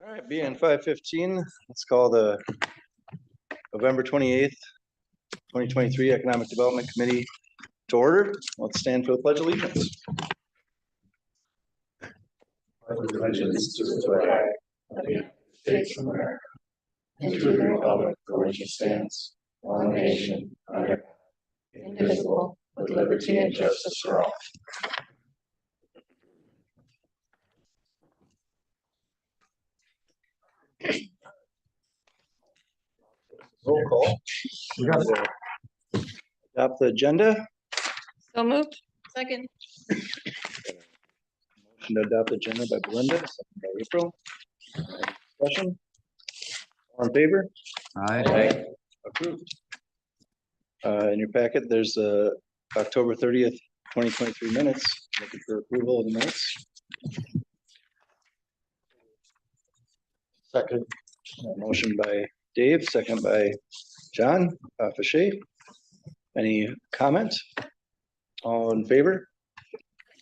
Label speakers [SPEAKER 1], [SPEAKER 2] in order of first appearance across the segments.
[SPEAKER 1] All right, being 5:15, let's call the November 28th, 2023 Economic Development Committee to order. Let's stand for the Pledge of Allegiance.
[SPEAKER 2] Allegiance to the flag of the United States of America and to the republic for which it stands, one nation, under God, indivisible, with liberty and justice for all.
[SPEAKER 1] Roll call. We got to adopt the agenda.
[SPEAKER 3] So moved. Second.
[SPEAKER 1] Motion to adopt the agenda by Belinda, second by April. Discussion? All in favor?
[SPEAKER 2] Aye.
[SPEAKER 1] Approved. In your packet, there's October 30th, 2023 minutes. Looking for approval of the minutes. Second. Motion by Dave, second by John Fache. Any comment? All in favor?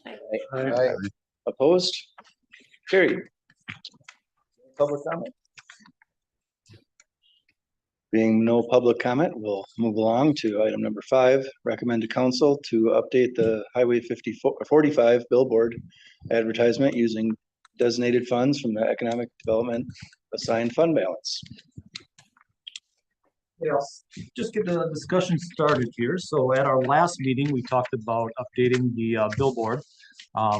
[SPEAKER 1] Aye. Opposed? Carried. Public comment? Being no public comment, we'll move along to item number 5. Recommend to council to update the Highway 45 billboard advertisement using designated funds from the Economic Development Assigned Fund Balance.
[SPEAKER 4] Yes, just get the discussion started here. So at our last meeting, we talked about updating the billboard.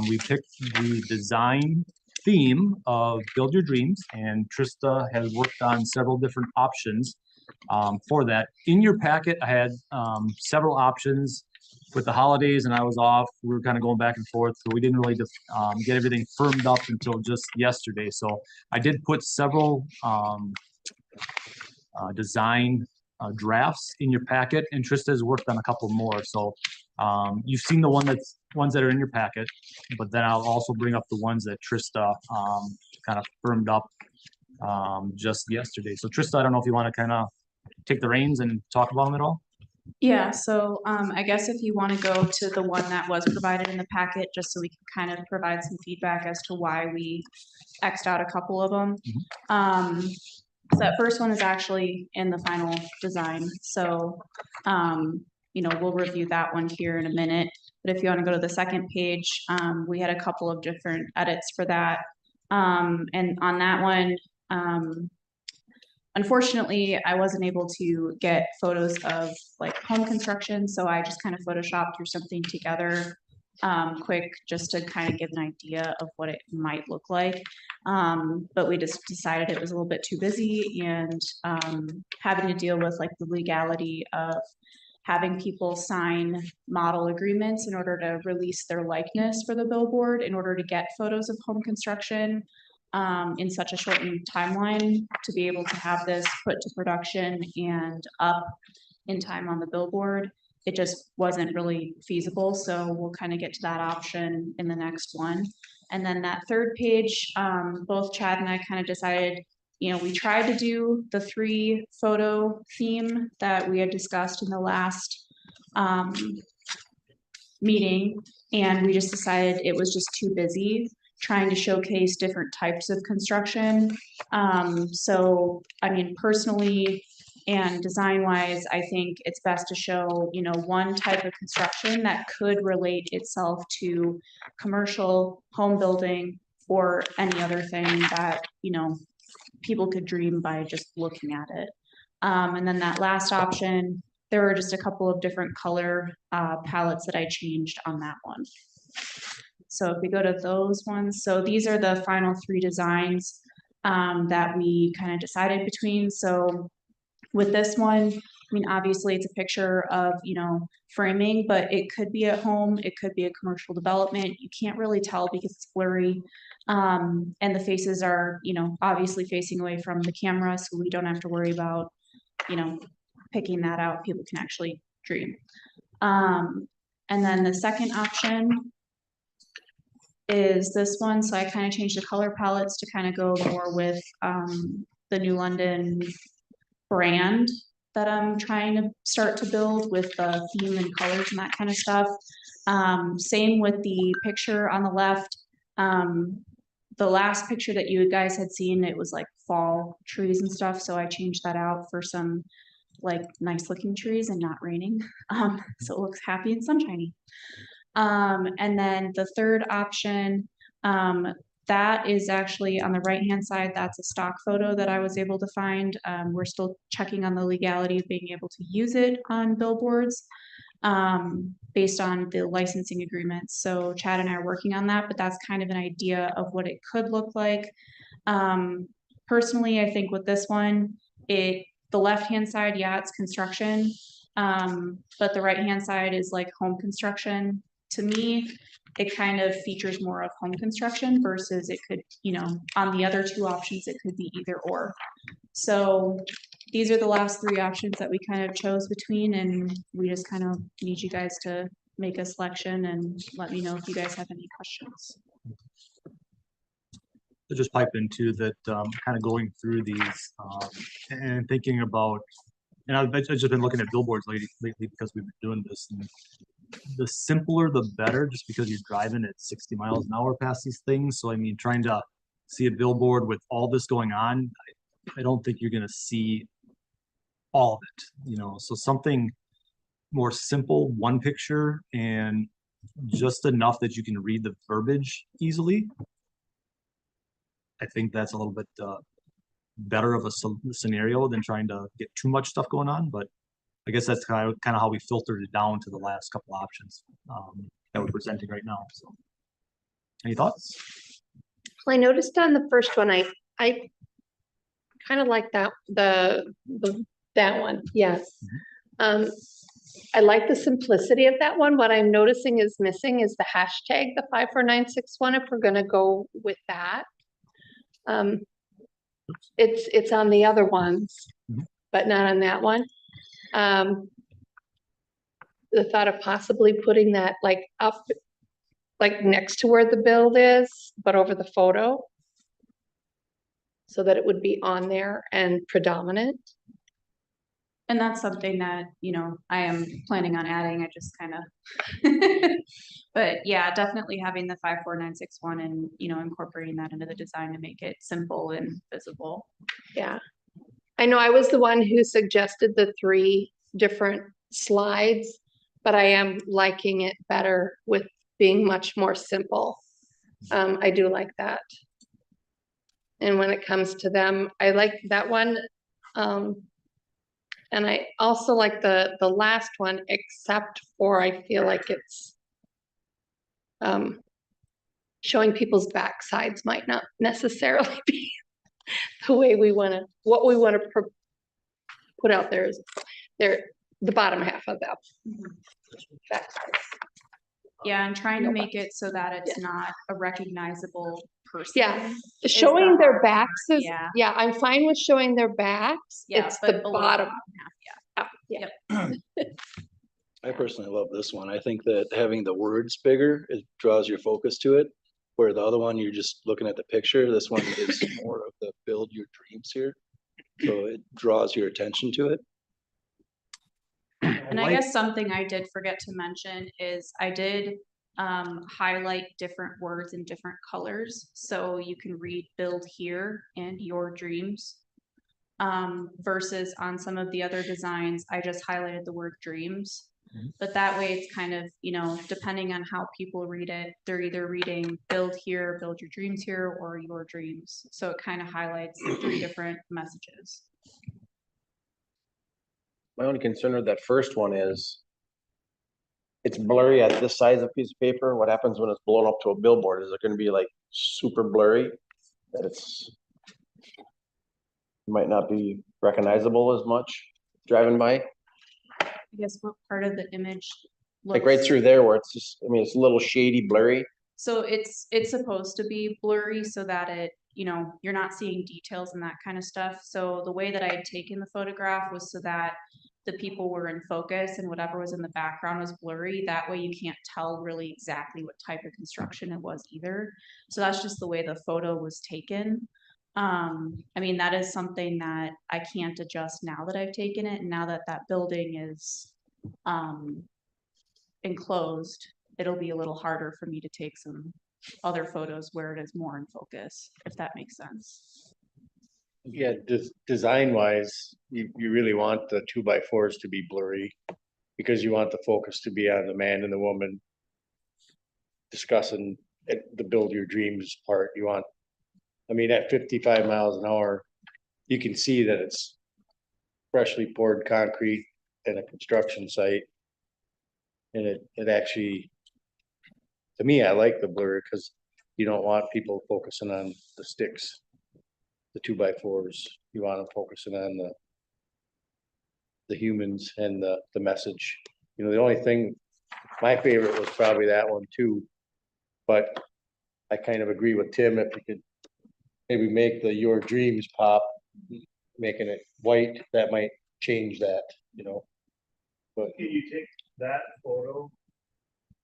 [SPEAKER 4] We picked the design theme of Build Your Dreams, and Trista has worked on several different options for that. In your packet, I had several options. With the holidays and I was off, we were kind of going back and forth, so we didn't really get everything firmed up until just yesterday. So I did put several design drafts in your packet, and Trista has worked on a couple more. So you've seen the ones that are in your packet, but then I'll also bring up the ones that Trista kind of firmed up just yesterday. So Trista, I don't know if you want to kind of take the reins and talk about them at all.
[SPEAKER 3] Yeah, so I guess if you want to go to the one that was provided in the packet, just so we can kind of provide some feedback as to why we X'd out a couple of them. So that first one is actually in the final design. So, we'll review that one here in a minute. But if you want to go to the second page, we had a couple of different edits for that. And on that one, unfortunately, I wasn't able to get photos of like home construction. So I just kind of photoshopped through something together quick just to kind of give an idea of what it might look like. But we just decided it was a little bit too busy, and having to deal with like the legality of having people sign model agreements in order to release their likeness for the billboard in order to get photos of home construction in such a shortened timeline to be able to have this put to production and up in time on the billboard. It just wasn't really feasible. So we'll kind of get to that option in the next one. And then that third page, both Chad and I kind of decided, we tried to do the 3 photo theme that we had discussed in the last meeting. And we just decided it was just too busy trying to showcase different types of construction. So, I mean, personally, and design-wise, I think it's best to show, one type of construction that could relate itself to commercial home building or any other thing that, people could dream by just looking at it. And then that last option, there were just a couple of different color palettes that I changed on that one. So if we go to those ones, so these are the final 3 designs that we kind of decided between. So with this one, I mean, obviously it's a picture of, framing, but it could be at home, it could be a commercial development. You can't really tell because it's blurry. And the faces are, obviously facing away from the camera, so we don't have to worry about, picking that out. People can actually dream. And then the second option is this one. So I kind of changed the color palettes to kind of go more with the New London brand that I'm trying to start to build with the theme and colors and that kind of stuff. Same with the picture on the left. the last picture that you guys had seen, it was like fall trees and stuff, so I changed that out for some like nice looking trees and not raining. So it looks happy and sunshiny. And then the third option, that is actually on the right-hand side, that's a stock photo that I was able to find. We're still checking on the legality of being able to use it on billboards, based on the licensing agreements. So Chad and I are working on that, but that's kind of an idea of what it could look like. Personally, I think with this one, the left-hand side, yeah, it's construction. But the right-hand side is like home construction. To me, it kind of features more of home construction versus it could, on the other two options, it could be either or. So these are the last three options that we kind of chose between, and we just kind of need you guys to make a selection and let me know if you guys have any questions.
[SPEAKER 4] To just pipe into that, kind of going through these, and thinking about, and I've just been looking at billboards lately because we've been doing this, and the simpler the better, just because you're driving at 60 miles an hour past these things. So I mean, trying to see a billboard with all this going on, I don't think you're gonna see all of it, so something more simple, one picture, and just enough that you can read the verbiage easily. I think that's a little bit better of a scenario than trying to get too much stuff going on, but I guess that's kind of how we filtered it down to the last couple options that we're presenting right now. So, any thoughts?
[SPEAKER 2] Well, I noticed on the first one, I kind of like that that one. Yes. I like the simplicity of that one. What I'm noticing is missing is the hashtag, the 54961. If we're going to go with that, it's on the other ones, but not on that one. The thought of possibly putting that like up, like next to where the build is, but over the photo, so that it would be on there and predominant.
[SPEAKER 3] And that's something that, I am planning on adding. I just kind of, but yeah, definitely having the 54961 and, incorporating that into the design to make it simple and visible.
[SPEAKER 2] Yeah. I know I was the one who suggested the 3 different slides, but I am liking it better with being much more simple. I do like that. And when it comes to them, I like that one. And I also like the last one, except for I feel like it's showing people's backsides might not necessarily be the way what we want to put out there is the bottom half of that backside.
[SPEAKER 3] Yeah, and trying to make it so that it's not a recognizable person.
[SPEAKER 2] Yeah, showing their
[SPEAKER 3] hard
[SPEAKER 2] backs is,
[SPEAKER 3] yeah.
[SPEAKER 2] yeah, I'm fine with showing their backs.
[SPEAKER 3] Yeah,
[SPEAKER 2] it's
[SPEAKER 3] but
[SPEAKER 2] the
[SPEAKER 3] below
[SPEAKER 2] bottom.
[SPEAKER 3] half,
[SPEAKER 2] Yeah.
[SPEAKER 1] I personally love this one. I think that having the words bigger, it draws your focus to it. Where the other one, you're just looking at the picture. This one is more of the build your dreams here. So it draws your attention to it.
[SPEAKER 3] And I guess something I did forget to mention is I did highlight different words in different colors. So you can read build here and your dreams. Versus on some of the other designs, I just highlighted the word dreams. But that way it's kind of, depending on how people read it, they're either reading build here, build your dreams here, or your dreams. So it kind of highlights 3 different messages.
[SPEAKER 5] My only concern with that first one is it's blurry at this size of piece of paper. What happens when it's blown up to a billboard? Is it going to be like super blurry that it's might not be recognizable as much driving by?
[SPEAKER 3] I guess what part of the image
[SPEAKER 5] Like right through there where it's just, I mean, it's a little shady, blurry.
[SPEAKER 3] So it's supposed to be blurry so that it, you're not seeing details and that kind of stuff. So the way that I had taken the photograph was so that the people were in focus and whatever was in the background was blurry. That way you can't tell really exactly what type of construction it was either. So that's just the way the photo was taken. I mean, that is something that I can't adjust now that I've taken it. And now that that building is enclosed, it'll be a little harder for me to take some other photos where it is more in focus, if that makes sense.
[SPEAKER 6] Yeah, design wise, you really want the 2x4s to be blurry. Because you want the focus to be on the man and the woman. Discussing the build your dreams part, you want. I mean, at 55 miles an hour, you can see that it's. Freshly poured concrete in a construction site. And it actually. To me, I like the blur because you don't want people focusing on the sticks. The 2x4s, you want them focusing on the humans and the message. You know, the only thing, my favorite was probably that one too. But I kind of agree with Tim, if we could maybe make the your dreams pop, making it white, that might change that, you know. But
[SPEAKER 4] Can you take that photo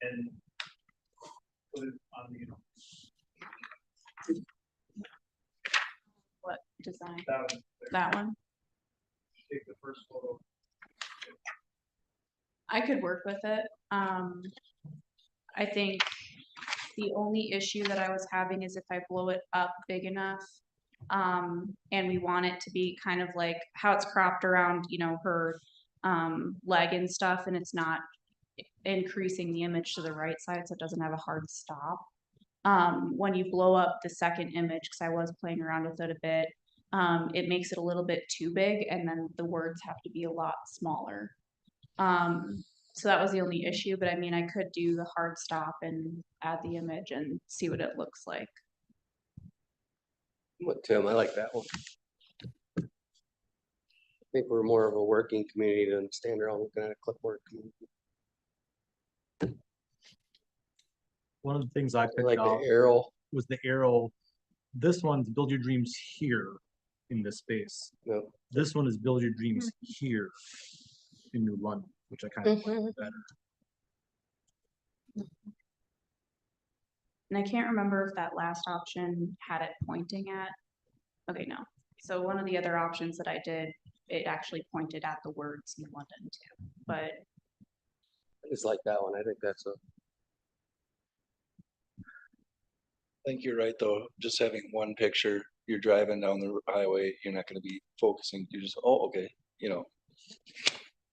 [SPEAKER 4] and put it on,
[SPEAKER 3] What design?
[SPEAKER 4] that one,
[SPEAKER 3] That one?
[SPEAKER 4] take the first photo.
[SPEAKER 3] I could work with it. I think the only issue that I was having is if I blow it up big enough. And we want it to be kind of like how it's cropped around, her leg and stuff, and it's not increasing the image to the right side, so it doesn't have a hard stop. When you blow up the second image, because I was playing around with it a bit, it makes it a little bit too big, and then the words have to be a lot smaller. So that was the only issue, but I mean, I could do the hard stop and add the image and see what it looks like.
[SPEAKER 7] What, Tim, I like that one. I think we're more of a working community than standing around looking at a clipboard community.
[SPEAKER 4] One of the things I
[SPEAKER 7] I
[SPEAKER 4] picked
[SPEAKER 7] like
[SPEAKER 4] out
[SPEAKER 7] the arrow.
[SPEAKER 4] was the arrow. This one's build your dreams here in this space.
[SPEAKER 7] Yep.
[SPEAKER 4] This one is build your dreams here in New London, which I kind of like better.
[SPEAKER 3] And I can't remember if that last option had it pointing at. Okay, no. So one of the other options that I did, it actually pointed at the words New London too, but
[SPEAKER 7] I just like that one. I think that's a.
[SPEAKER 1] I think you're right, though, just having one picture, you're driving down the highway, you're not gonna be focusing, you're just, oh, okay,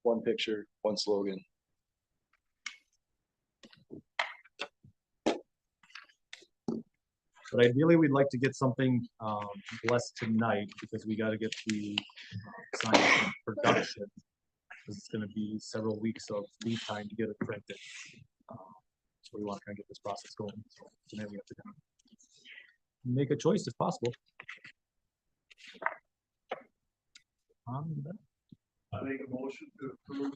[SPEAKER 1] one picture, one slogan.
[SPEAKER 4] But ideally, we'd like to get something blessed tonight because we got to get the sign in production. Because it's going to be several weeks of lead time to get it printed. So we want to kind of get this process going. So tonight we have to kind of make a choice if possible.
[SPEAKER 8] I make a motion to approve.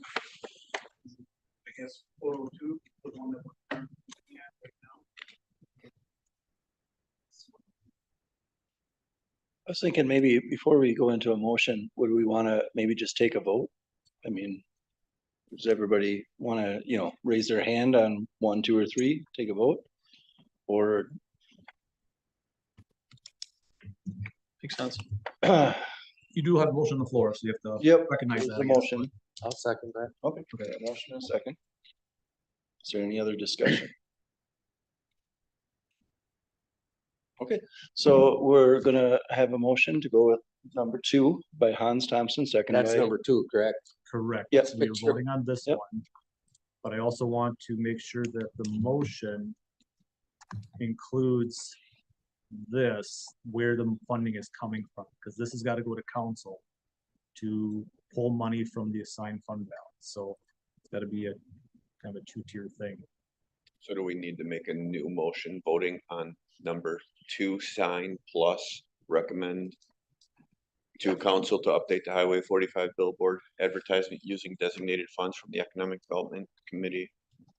[SPEAKER 8] I guess 402, the one that we're looking at right now.
[SPEAKER 1] I was thinking maybe before we go into a motion, would we wanna maybe just take a vote? I mean, does everybody wanna, raise their hand on 1, 2, or 3, take a vote? Or? Makes sense.
[SPEAKER 4] You do have a motion on the floor, so you have to
[SPEAKER 1] Yep,
[SPEAKER 4] recognize
[SPEAKER 1] there's
[SPEAKER 4] that.
[SPEAKER 1] the
[SPEAKER 4] I guess.
[SPEAKER 1] motion.
[SPEAKER 7] I'll second that.
[SPEAKER 1] Okay, motion in a second. Is there any other discussion? Okay, so we're gonna have a motion to go with number 2 by Hans Thompson, second
[SPEAKER 7] That's
[SPEAKER 1] by,
[SPEAKER 7] number 2, correct?
[SPEAKER 4] Correct.
[SPEAKER 1] Yep.
[SPEAKER 4] So we are voting on this
[SPEAKER 1] Yep.
[SPEAKER 4] one. But I also want to make sure that the motion includes this, where the funding is coming from, because this has got to go to council to pull money from the assigned fund balance. So it's got to be a kind of a 2-tier thing.
[SPEAKER 9] So do we need to make a new motion voting on number 2, sign plus recommend to council to update the Highway 45 billboard advertisement using designated funds from the Economic Development Committee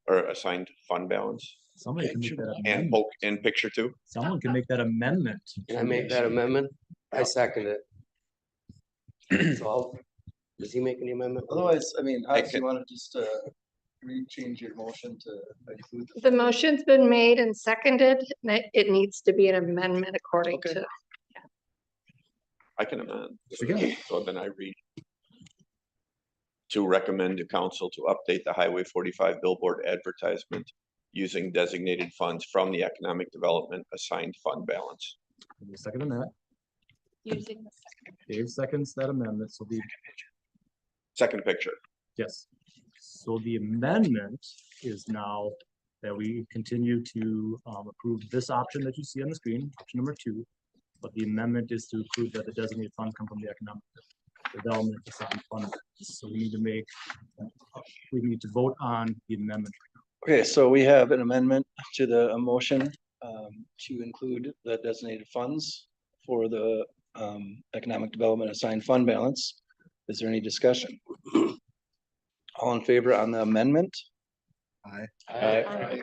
[SPEAKER 9] or assigned fund balance
[SPEAKER 4] Somebody can make that
[SPEAKER 9] and
[SPEAKER 4] amendment.
[SPEAKER 9] poke in picture 2?
[SPEAKER 4] Someone can make that amendment.
[SPEAKER 7] Can I make that amendment? I second it. So does he make any amendment?
[SPEAKER 1] otherwise, I mean, Hans,
[SPEAKER 9] can-
[SPEAKER 1] you wanna just, change your motion to include?
[SPEAKER 2] The motion's been made and seconded, and it needs to be an amendment according
[SPEAKER 1] Okay.
[SPEAKER 2] to.
[SPEAKER 9] I can amend.
[SPEAKER 4] Again.
[SPEAKER 9] So then I read. To recommend to council to update the Highway 45 billboard advertisement using designated funds from the economic development assigned fund balance.
[SPEAKER 4] Any second on that?
[SPEAKER 2] Using the second.
[SPEAKER 4] Dave seconds that amendment, so the,
[SPEAKER 9] Second picture.
[SPEAKER 4] yes. So the amendment is now that we continue to approve this option that you see on the screen, option number 2. But the amendment is to approve that the designated funds come from the economic development assigned fund. So we need to vote on the amendment.
[SPEAKER 1] Okay, so we have an amendment to the motion to include the designated funds for the economic development assigned fund balance. Is there any discussion? All in favor on the amendment?
[SPEAKER 6] Aye.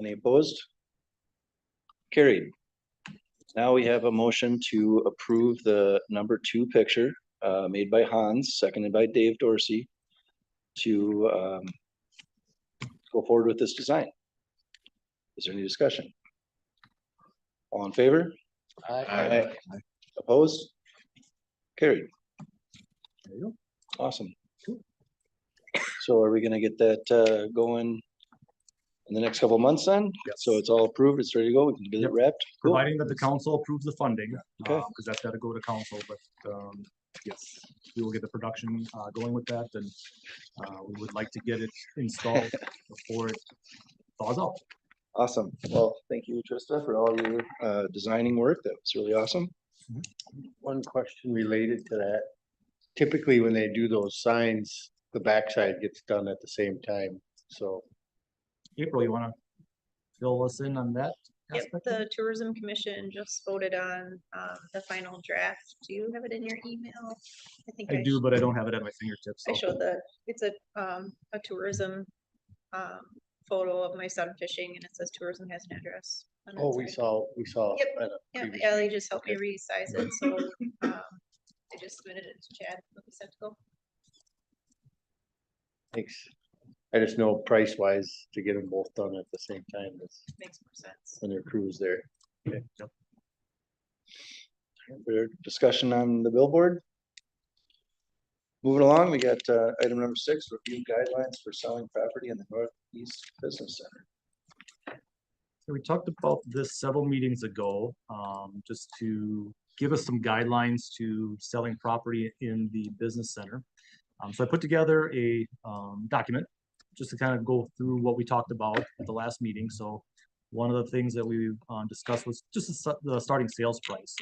[SPEAKER 1] Any opposed? Carried. Now we have a motion to approve the number 2 picture made by Hans, seconded by Dave Dorsey, to go forward with this design. Is there any discussion? All in favor?
[SPEAKER 6] Aye.
[SPEAKER 1] Opposed? Carried.
[SPEAKER 4] There you go.
[SPEAKER 1] Awesome. So are we gonna get that going in the next couple of months then?
[SPEAKER 4] Yes.
[SPEAKER 1] So it's all approved, it's ready to go, we can get it
[SPEAKER 4] Yep.
[SPEAKER 1] wrapped? Cool.
[SPEAKER 4] Providing that the council approves the funding,
[SPEAKER 1] Okay.
[SPEAKER 4] because that's gotta go to council, but, yes, we will get the production, going with that, and, we would like to get it installed before it thaws out.
[SPEAKER 1] Awesome. Well, thank you, Trista, for all your designing work. That was really awesome.
[SPEAKER 6] One question related to that. Typically, when they do those signs, the backside gets done at the same time, so.
[SPEAKER 4] April, you wanna fill us in on that
[SPEAKER 2] Yep,
[SPEAKER 4] aspect?
[SPEAKER 2] the tourism commission just voted on the final draft. Do you have it in your email? I think
[SPEAKER 4] I do,
[SPEAKER 2] sh-
[SPEAKER 4] but I don't have it at my fingertips.
[SPEAKER 2] I
[SPEAKER 4] so-
[SPEAKER 2] showed it's a tourism photo of my son fishing, and it says tourism has an address. on that
[SPEAKER 6] Oh, we
[SPEAKER 2] side.
[SPEAKER 6] saw.
[SPEAKER 2] Yep,
[SPEAKER 6] at a
[SPEAKER 2] Yeah,
[SPEAKER 6] previous
[SPEAKER 2] Ally
[SPEAKER 6] meeting.
[SPEAKER 2] just helped me resize it, so I just submitted it to Chad. It'll be sent to go.
[SPEAKER 6] Thanks. I just know price wise to get them both done at the same time, that's
[SPEAKER 2] Makes more sense.
[SPEAKER 6] when their crew's there.
[SPEAKER 1] For discussion on the billboard. Moving along, we got item number 6, review guidelines for selling property in the Northeast Business Center.
[SPEAKER 4] So we talked about this several meetings ago, just to give us some guidelines to selling property in the business center. So I put together a document just to kind of go through what we talked about at the last meeting. So one of the things that we discussed was just the starting sales price.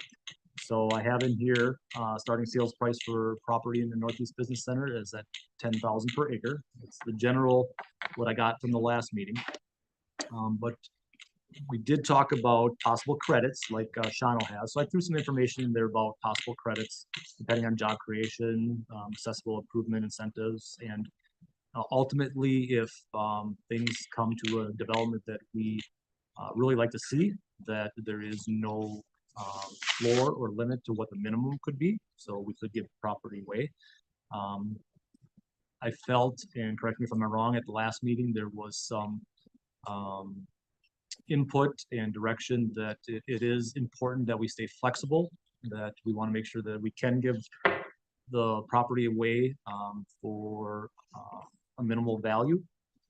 [SPEAKER 4] So I have in here, starting sales price for property in the Northeast Business Center is at 10,000 per acre. It's the general, what I got from the last meeting. But we did talk about possible credits like Shawano has. So I threw some information in there about possible credits depending on job creation, accessible improvement incentives, and ultimately, if things come to a development that we really like to see, that there is no floor or limit to what the minimum could be, so we could give property away. I felt, and correct me if I'm wrong, at the last meeting, there was some input and direction that it is important that we stay flexible, that we want to make sure that we can give the property away for a minimal value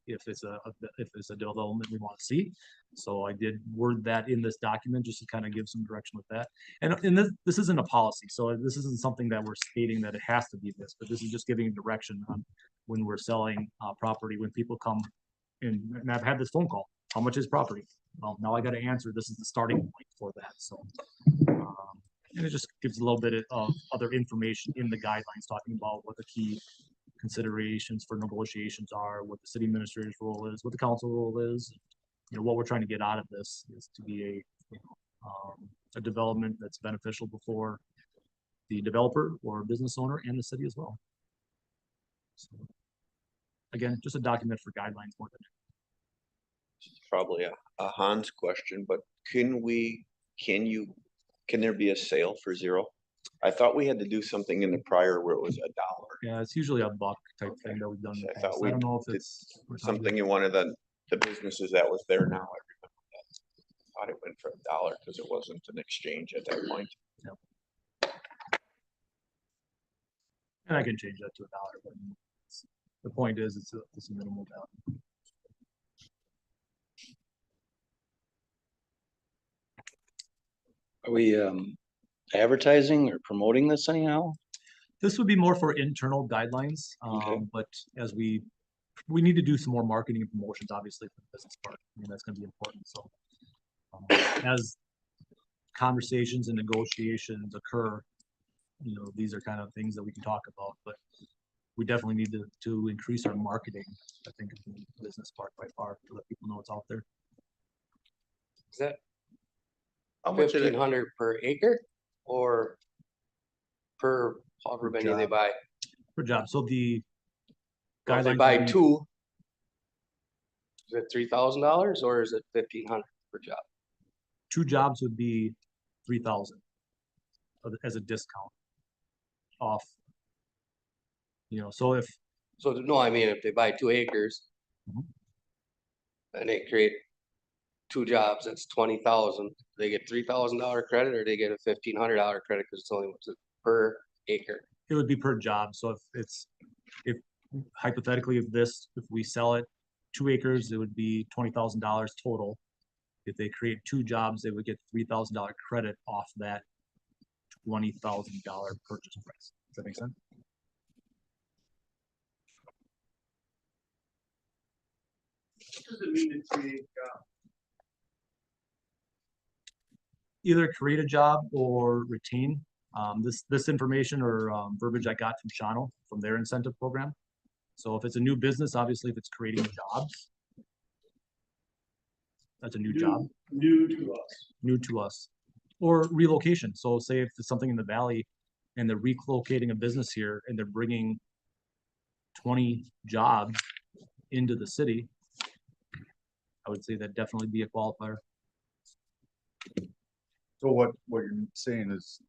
[SPEAKER 4] if it's a development we want to see. So I did word that in this document just to kind of give some direction with that. And this isn't a policy, so this isn't something that we're stating that it has to be this, but this is just giving direction on when we're selling property, when people come in. And I've had this phone call, how much is property? Well, now I got to answer, this is the starting point for that, so. And it just gives a little bit of other information in the guidelines, talking about what the key considerations for negotiations are, what the city administrator's role is, what the council role is. You know, what we're trying to get out of this is to be a development that's beneficial before the developer or business owner and the city as well. So, again, just a document for guidelines more than
[SPEAKER 9] Probably a Hans question, but can there be a sale for zero? I thought we had to do something in the prior where it was $1.
[SPEAKER 4] yeah, it's usually a buck type thing that we've done in
[SPEAKER 9] So
[SPEAKER 4] the
[SPEAKER 9] I thought
[SPEAKER 4] past.
[SPEAKER 9] we
[SPEAKER 4] I don't know if
[SPEAKER 9] did
[SPEAKER 4] it's we're talking
[SPEAKER 9] Something in one of the businesses that was there now. I remember that. Thought it went for $1 because it wasn't an exchange at that point.
[SPEAKER 4] and I can change that to $1, but the point is it's a minimal value.
[SPEAKER 1] Are we advertising or promoting this anyhow?
[SPEAKER 4] This would be more for internal guidelines,
[SPEAKER 1] Okay.
[SPEAKER 4] but as we need to do some more marketing and promotions, obviously, for the business part. I mean, that's gonna be important, so. As conversations and negotiations occur, you know, these are kind of things that we can talk about, but we definitely need to increase our marketing, I think, in the business part by far, to let people know it's out there.
[SPEAKER 7] Is that
[SPEAKER 6] How much of
[SPEAKER 7] 1,500 per acre or per however many they
[SPEAKER 1] job.
[SPEAKER 7] buy?
[SPEAKER 4] Per job, so the
[SPEAKER 7] Well, if they
[SPEAKER 4] guidelines
[SPEAKER 7] buy
[SPEAKER 4] would be-
[SPEAKER 7] two, is it $3,000 or is it 1,500 per job?
[SPEAKER 4] 2 jobs would be 3,000 as a discount off. You know, so if,
[SPEAKER 7] So no, I mean, if they buy 2 acres.
[SPEAKER 4] Mhm.
[SPEAKER 7] And they create 2 jobs, that's 20,000. They get $3,000 credit or they get a $1,500 credit because it's only what's it, per acre.
[SPEAKER 4] it would be per job, so if hypothetically, if we sell it 2 acres, it would be $20,000 total. If they create 2 jobs, they would get $3,000 credit off that $20,000 purchase price. Does that make sense?
[SPEAKER 8] What does it mean to create jobs?
[SPEAKER 4] Either create a job or retain. This information or verbiage I got from Shawano, from their incentive program. So if it's a new business, obviously if it's creating jobs, that's a new job,
[SPEAKER 8] New to us.
[SPEAKER 4] new to us. Or relocation. So say if it's something in the valley and they're relocating a business here and they're bringing 20 jobs into the city, I would say that definitely be a qualifier.
[SPEAKER 10] So what you're saying is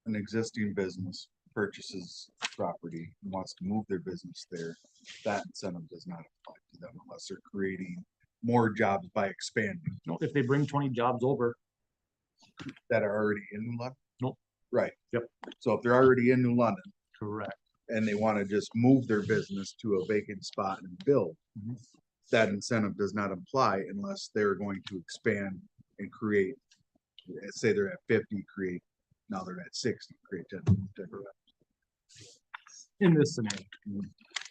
[SPEAKER 10] an existing business purchases property and wants to move their business there, that incentive does not apply to them unless they're creating more jobs by expanding
[SPEAKER 4] No, if they bring 20 jobs over,
[SPEAKER 10] that are already in New London.
[SPEAKER 4] Nope.
[SPEAKER 10] Right.
[SPEAKER 4] Yep.
[SPEAKER 10] So if they're already in New London
[SPEAKER 4] correct.
[SPEAKER 10] and they want to just move their business to a vacant spot and build,
[SPEAKER 4] Mhm.
[SPEAKER 10] that incentive does not apply unless they're going to expand and create, say they're at 50, create, now they're at 60, create 10.
[SPEAKER 4] In this scenario.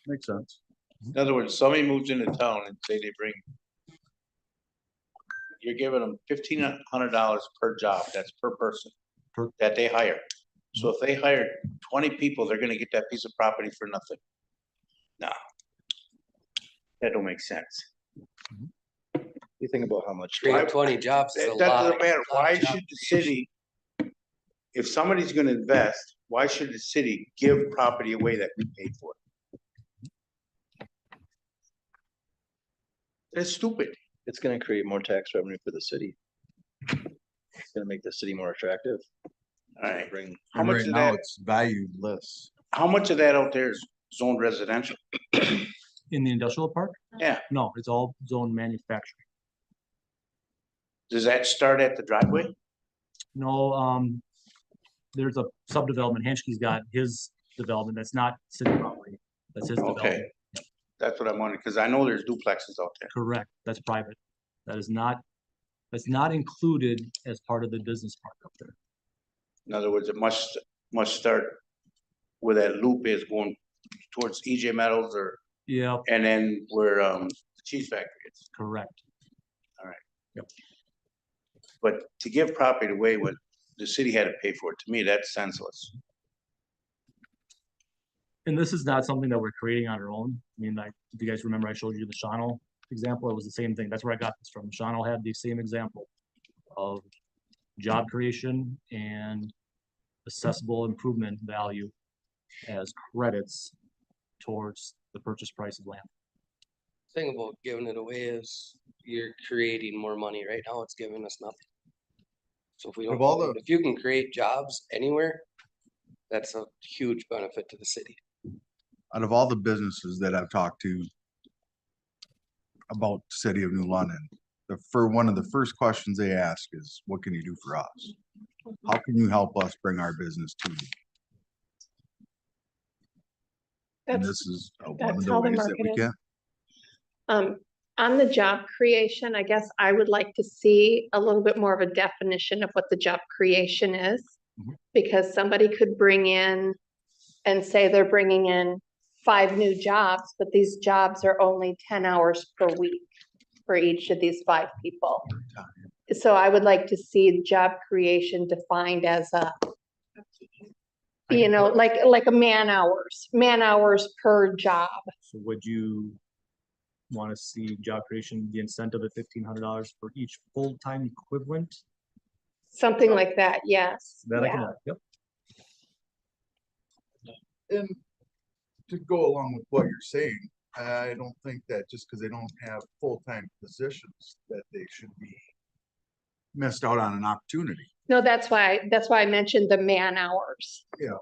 [SPEAKER 10] Makes sense.
[SPEAKER 6] In other words, somebody moves into town and say they bring. You're giving them $1,500 per job, that's per person.
[SPEAKER 4] Per-
[SPEAKER 6] That they hire. So if they hire 20 people, they're gonna get that piece of property for nothing. No. That don't make sense.
[SPEAKER 1] You think about how much.
[SPEAKER 7] Creating 20 jobs is a
[SPEAKER 6] That
[SPEAKER 7] lot.
[SPEAKER 6] doesn't matter,
[SPEAKER 7] lot of
[SPEAKER 6] why
[SPEAKER 7] job
[SPEAKER 6] should the city? If somebody's gonna invest, why should the city give property away that we paid for? That's stupid.
[SPEAKER 1] It's gonna create more tax revenue for the city. It's gonna make the city more attractive.
[SPEAKER 6] Alright,
[SPEAKER 1] Bring,
[SPEAKER 6] how
[SPEAKER 10] And
[SPEAKER 6] much
[SPEAKER 10] right
[SPEAKER 6] of
[SPEAKER 10] now
[SPEAKER 6] that,
[SPEAKER 10] it's valued less.
[SPEAKER 6] how much of that out there is zoned residential?
[SPEAKER 4] In the industrial park?
[SPEAKER 6] Yeah,
[SPEAKER 4] No, it's all zone manufacturing.
[SPEAKER 6] does that start at the driveway?
[SPEAKER 4] No, there's a subdevelopment, Hanschke's got his development, that's not city property, that's his
[SPEAKER 6] Okay.
[SPEAKER 4] development.
[SPEAKER 6] That's what I'm wondering, cause I know there's duplexes out there.
[SPEAKER 4] Correct, that's private. That's not included as part of the business park up there.
[SPEAKER 6] In other words, it must start where that loop is going towards EJ Metals or,
[SPEAKER 4] Yeah,
[SPEAKER 6] and then where, the cheese factory is.
[SPEAKER 4] correct.
[SPEAKER 6] But to give property away when the city had to pay for it, to me, that's senseless.
[SPEAKER 4] And this is not something that we're creating on our own. I mean, like, if you guys remember, I showed you the Shawano example, it was the same thing. That's where I got this from. Shawano had the same example of job creation and accessible improvement value as credits towards the purchase price of land.
[SPEAKER 7] Thing about giving it away is you're creating more money. Right now, it's giving us nothing. So if we don't,
[SPEAKER 10] Of all the-
[SPEAKER 7] if you can create jobs anywhere, that's a huge benefit to the city.
[SPEAKER 10] Out of all the businesses that I've talked to about city of New London, one of the first questions they ask is, what can you do for us? How can you help us bring our business to you? And
[SPEAKER 2] That's,
[SPEAKER 10] this is one of
[SPEAKER 2] that's
[SPEAKER 10] the
[SPEAKER 2] how the
[SPEAKER 10] ways that we
[SPEAKER 2] market is.
[SPEAKER 10] can.
[SPEAKER 2] On the job creation, I guess I would like to see a little bit more of a definition of what the job creation is.
[SPEAKER 4] Mhm.
[SPEAKER 2] Because somebody could bring in and say they're bringing in 5 new jobs, but these jobs are only 10 hours per week for each of these 5 people. So I would like to see job creation defined as a, you know, like a man hours per job.
[SPEAKER 4] So would you want to see job creation, the incentive of $1,500 for each full-time equivalent?
[SPEAKER 2] Something like that, yes.
[SPEAKER 4] That I can,
[SPEAKER 2] Yeah.
[SPEAKER 4] yep.
[SPEAKER 10] And to go along with what you're saying, I don't think that just because they don't have full-time positions, that they should be missed out on an opportunity.
[SPEAKER 2] No, that's why I mentioned the man hours.
[SPEAKER 10] Yeah.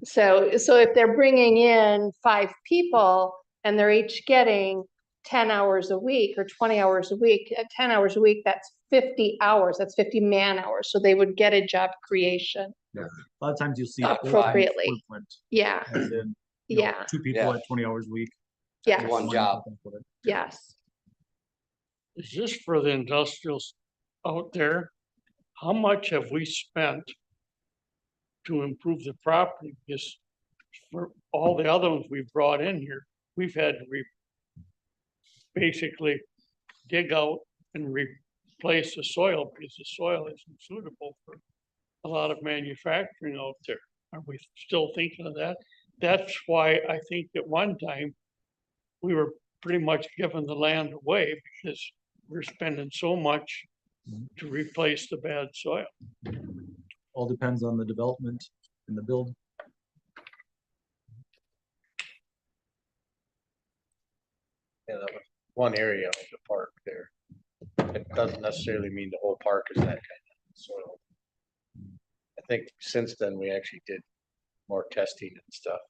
[SPEAKER 2] So if they're bringing in 5 people and they're each getting 10 hours a week or 20 hours a week, at 10 hours a week, that's 50 hours, that's 50 man hours. So they would get a job creation.
[SPEAKER 4] A lot of times you'll see. full-time
[SPEAKER 2] Appropriately.
[SPEAKER 4] equivalent,
[SPEAKER 2] Yeah,
[SPEAKER 4] as in, you know,
[SPEAKER 2] yeah,
[SPEAKER 4] 2 people
[SPEAKER 7] Yeah.
[SPEAKER 4] at 20 hours a week.
[SPEAKER 2] yeah,
[SPEAKER 7] One job.
[SPEAKER 2] yes.
[SPEAKER 8] Is this for the industrials out there? How much have we spent to improve the property? Because for all the other ones we've brought in here, we've had to basically dig out and replace the soil because the soil isn't suitable for a lot of manufacturing out there. Are we still thinking of that? That's why I think at one time we were pretty much giving the land away because we're spending so much to replace the bad soil.
[SPEAKER 4] All depends on the development and the build.
[SPEAKER 6] Yeah, that was one area of the park there. It doesn't necessarily mean the whole park is that kind of soil. I think since then, we actually did more testing and stuff.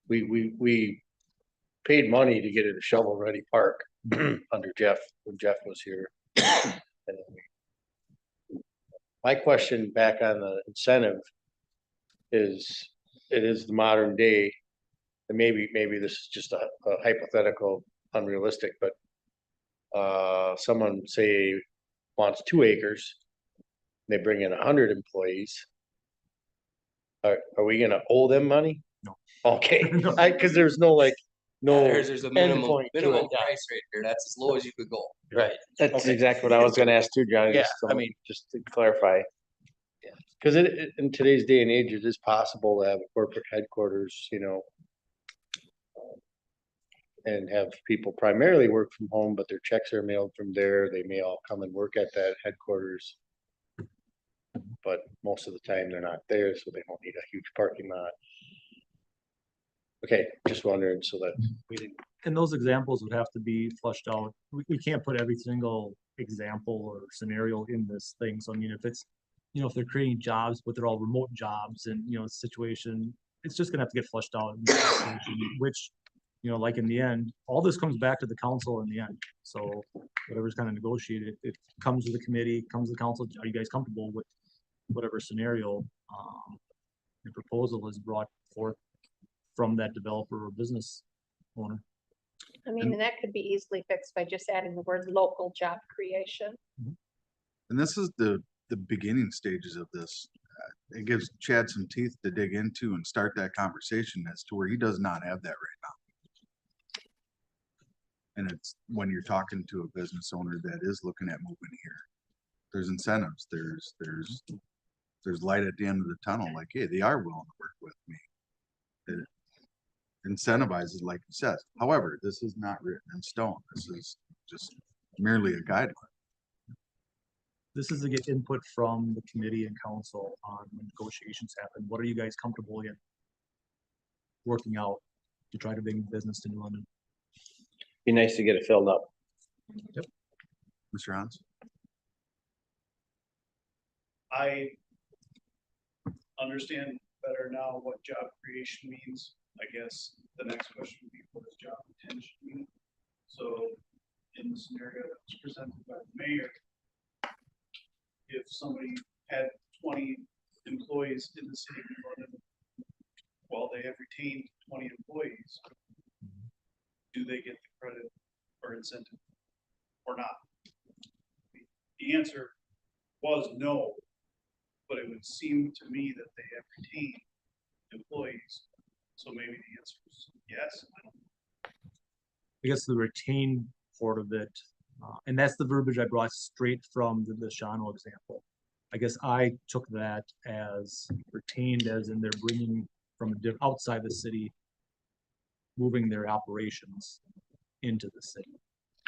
[SPEAKER 6] We paid money to get it a shovel-ready park under Jeff, when Jeff was here. And then my question back on the incentive is, it is the modern day, and maybe this is just a hypothetical, unrealistic, but someone say wants 2 acres, they bring in 100 employees. Are we gonna owe them money?
[SPEAKER 4] No.
[SPEAKER 6] Okay, cause there's no like, no.
[SPEAKER 7] There's a minimum,
[SPEAKER 6] point to it,
[SPEAKER 7] minimum
[SPEAKER 6] yeah.
[SPEAKER 7] price right there. That's as low as you could go.
[SPEAKER 6] Right.
[SPEAKER 5] That's
[SPEAKER 6] Okay.
[SPEAKER 5] exactly what I was gonna ask too, Johnny.
[SPEAKER 6] Yeah,
[SPEAKER 5] just
[SPEAKER 6] I
[SPEAKER 5] to-
[SPEAKER 6] mean,
[SPEAKER 5] just to clarify.
[SPEAKER 6] cause in today's day and age, it is possible to have a corporate headquarters, you know. And have people primarily work from home, but their checks are mailed from there. They may all come and work at that headquarters. But most of the time they're not there, so they don't need a huge parking lot. Okay, just wondering so that we didn't.
[SPEAKER 4] And those examples would have to be flushed out. We can't put every single example or scenario in this thing. So I mean, if it's, you know, if they're creating jobs, but they're all remote jobs and, you know, situation, it's just gonna have to get flushed out. in this situation, which, you know, like in the end, all this comes back to the council in the end. So whatever's kind of negotiated, it comes to the committee, comes to the council. Are you guys comfortable with whatever scenario the proposal is brought forth from that developer or business owner?
[SPEAKER 2] I mean, and that could be easily fixed by just adding the word local job creation.
[SPEAKER 10] And this is the beginning stages of this. It gives Chad some teeth to dig into and start that conversation as to where he does not have that right now. And it's when you're talking to a business owner that is looking at moving here, there's incentives, there's light at the end of the tunnel, like, hey, they are willing to work with me. It incentivizes, like you said. However, this is not written in stone. This is just merely a guideline.
[SPEAKER 4] This is to get input from the committee and council on when negotiations happen. What are you guys comfortable in working out to try to bring business to New London?
[SPEAKER 5] Be nice to get it filled up.
[SPEAKER 10] Mr. Hans?
[SPEAKER 8] I understand better now what job creation means. I guess the next question would be, what does job retention mean? So in the scenario that was presented by the mayor, if somebody had 20 employees in the city of New London, while they have retained 20 employees, do they get the credit or incentive
[SPEAKER 11] it would seem to me that they have retained employees. So maybe the answer is yes. I don't
[SPEAKER 4] I guess the retained part of it, and that's the verbiage I brought straight from the Shawano example. I guess I took that as retained, as in they're bringing from outside the city, moving their operations into the city.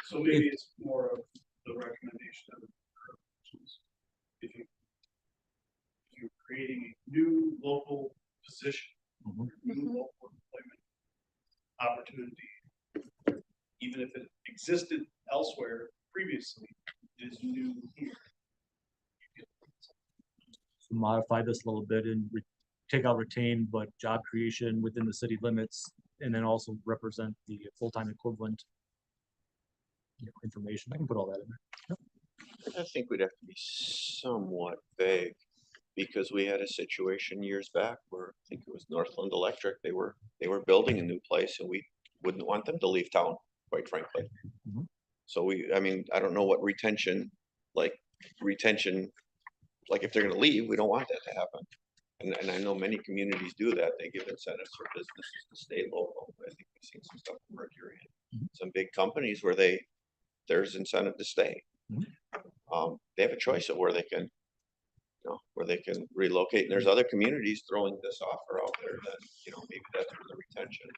[SPEAKER 11] So maybe it's more of the recommendation of the if you're creating a new local position,
[SPEAKER 4] Mhm.
[SPEAKER 11] new local employment opportunity, even if it existed elsewhere previously, it is new here.
[SPEAKER 4] So modify this a little bit and take out retained, but job creation within the city limits, and then also represent the full-time equivalent information. I can put all that in there.
[SPEAKER 9] I think we'd have to be somewhat vague, because we had a situation years back where I think it was Northland Electric, they were building a new place and we wouldn't want them to leave town, quite frankly.
[SPEAKER 4] Mhm.
[SPEAKER 9] So I mean, I don't know what retention, like if they're gonna leave, we don't want that to happen. And I know many communities do that. They give incentives for businesses to stay local. I think we've seen some stuff in Mercury. Some big companies where there's incentive to stay. They have a choice of where they can, where they can relocate. And there's other communities throwing this offer out there that, maybe that's for the retention.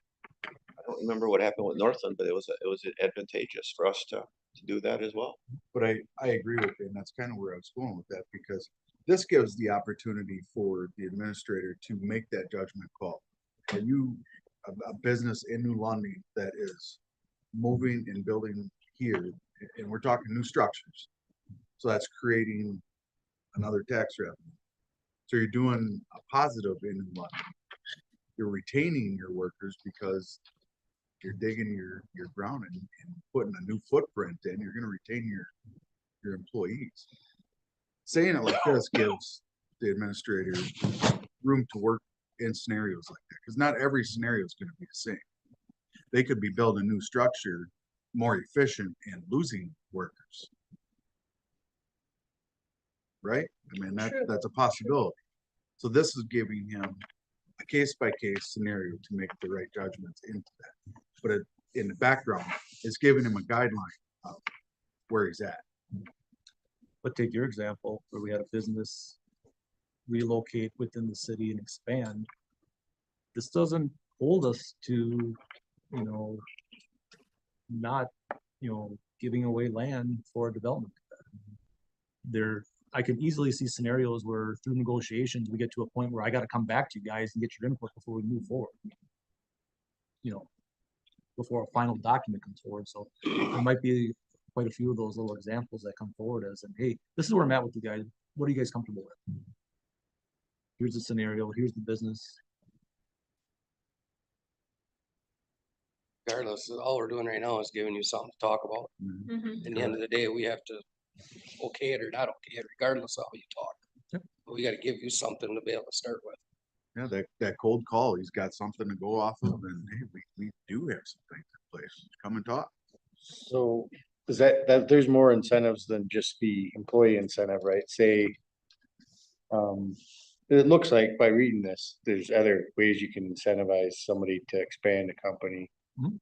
[SPEAKER 9] I don't remember what happened with Northland, but it was advantageous for us to do that as well.
[SPEAKER 10] But I agree with you, and that's kind of where I was going with that, because this gives the opportunity for the administrator to make that judgment call. Are you a business in New London that is moving and building here, and we're talking new structures? So that's creating another tax revenue. So you're doing a positive in New London. You're retaining your workers because you're digging your ground and putting a new footprint in. You're going to retain your employees. Saying it like this gives the administrator room to work in scenarios like that, because not every scenario is going to be the same. They could be building a new structure, more efficient, and losing workers. Right? I mean, that's a possibility. So this is giving him a case-by-case scenario to make the right judgments into that. But in the background, it's giving him a guideline of where he's at.
[SPEAKER 4] But take your example where we had a business relocate within the city and expand. This doesn't hold us to, not, giving away land for development. I could easily see scenarios where through negotiations, we get to a point where I got to come back to you guys and get your input before we move forward. Before a final document comes forward. So there might be quite a few of those little examples that come forward as, hey, this is where I'm at with you guys. What are you guys comfortable with? Here's the scenario. Here's the business.
[SPEAKER 7] Regardless, all we're doing right now is giving you something to talk about.
[SPEAKER 3] Mhm.
[SPEAKER 7] At the end of the day, we have to okay it or not okay it, regardless of how you talk.
[SPEAKER 4] Yep.
[SPEAKER 7] We gotta give you something to be able to start with.
[SPEAKER 10] Yeah, that cold call, he's got something to go off of, and hey, we do have some things in place. Come and talk.
[SPEAKER 6] So is that there's more incentives than just the employee incentive, right? Say, it looks like by reading this, there's other ways you can incentivize somebody to expand a company,
[SPEAKER 4] Mhm.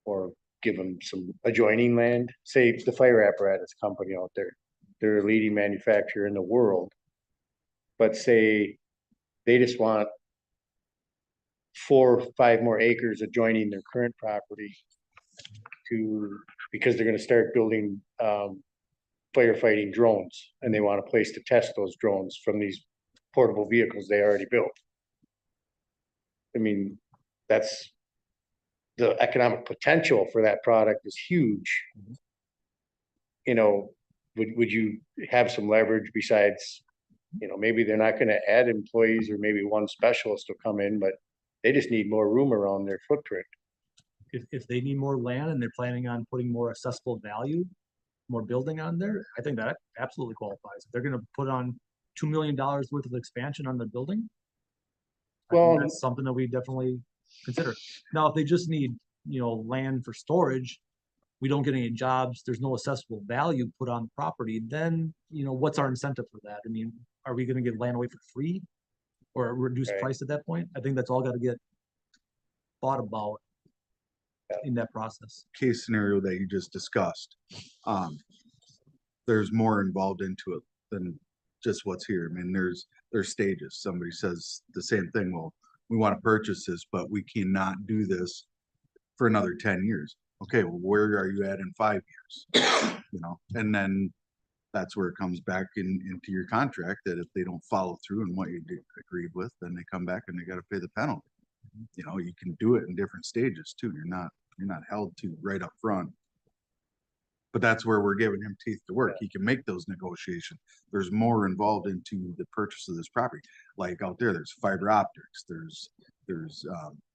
[SPEAKER 6] Or give them some adjoining land. Say the fire apparatus company out there, they're a leading manufacturer in the world. But say they just want 4 or 5 more acres adjoining their current property because they're gonna start building firefighting drones, and they want a place to test those drones from these portable vehicles they already built. I mean, that's the economic potential for that product is huge. Would you have some leverage besides, maybe they're not gonna add employees, or maybe one specialist will come in, but they just need more room around their footprint.
[SPEAKER 4] If they need more land and they're planning on putting more accessible value, more building on there, I think that absolutely qualifies. If they're gonna put on $2 million worth of expansion on the building, I think
[SPEAKER 6] Well,
[SPEAKER 4] that's something that we definitely consider. Now, if they just need, land for storage, we don't get any jobs, there's no assessable value put on the property, then, what's our incentive for that? I mean, are we gonna give land away for free? Or a reduced
[SPEAKER 6] Right.
[SPEAKER 4] price at that point? I think that's all gotta get thought about in that process.
[SPEAKER 10] Case scenario that you just discussed. There's more involved into it than just what's here. I mean, there's stages. Somebody says the same thing, well, we want to purchase this, but we cannot do this for another 10 years. Okay, well, where are you at in 5 years? And then that's where it comes back into your contract, that if they don't follow through on what you agreed with, then they come back and they gotta pay the penalty. You can do it in different stages too. You're not held to right up front. But that's where we're giving him teeth to work. He can make those negotiations. There's more involved into the purchase of this property. Like out there's fiber optics, there's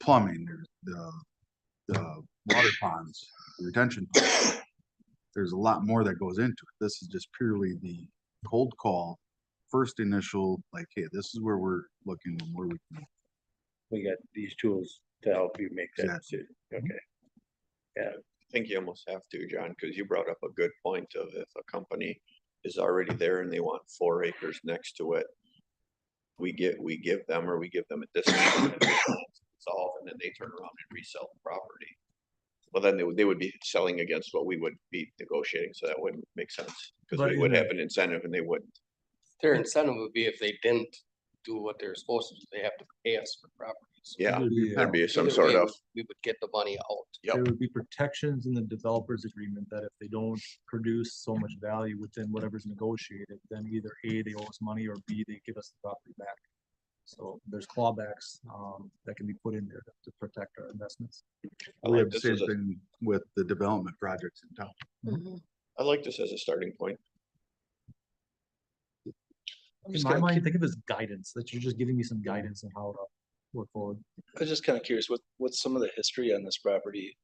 [SPEAKER 10] plumbing, there's the water ponds, the retention ponds. There's a lot more that goes into it. This is just purely the cold call, first initial, like, hey, this is where we're looking and where we can.
[SPEAKER 6] We got these tools to help you make that
[SPEAKER 10] Exactly.
[SPEAKER 6] decision. Okay. Yeah,
[SPEAKER 9] I think you almost have to, John, because you brought up a good point of if a company is already there and they want 4 acres next to it, we give them a discount. It's all, and then they turn around and resell the property. Well, then they would be selling against what we would be negotiating, so that wouldn't make sense, because
[SPEAKER 4] But
[SPEAKER 9] we
[SPEAKER 4] in
[SPEAKER 9] would
[SPEAKER 4] the-
[SPEAKER 9] have an incentive and they wouldn't.
[SPEAKER 7] Their incentive would be if they didn't do what they're supposed to do, they have to pay us for properties.
[SPEAKER 9] Yeah,
[SPEAKER 10] Yeah.
[SPEAKER 9] there'd be some
[SPEAKER 7] Either
[SPEAKER 9] sort
[SPEAKER 7] way,
[SPEAKER 9] of,
[SPEAKER 7] We would get the money out.
[SPEAKER 9] Yep.
[SPEAKER 4] There would be protections in the developer's agreement that if they don't produce so much value within whatever's negotiated, then either A, they owe us money, or B, they give us the property back. So there's clawbacks, that can be put in there to protect our investments.
[SPEAKER 9] I
[SPEAKER 10] We
[SPEAKER 9] like
[SPEAKER 10] have the
[SPEAKER 9] this
[SPEAKER 10] same
[SPEAKER 9] as a,
[SPEAKER 10] thing with the development projects in town.
[SPEAKER 2] Mhm.
[SPEAKER 9] I like this as a starting point.
[SPEAKER 1] I'm
[SPEAKER 4] In
[SPEAKER 1] just
[SPEAKER 4] my
[SPEAKER 1] kinda
[SPEAKER 4] mind, think of it as guidance, that you're just giving me some guidance on how to work forward.
[SPEAKER 1] I was just kind of curious, what's some of the history on this property?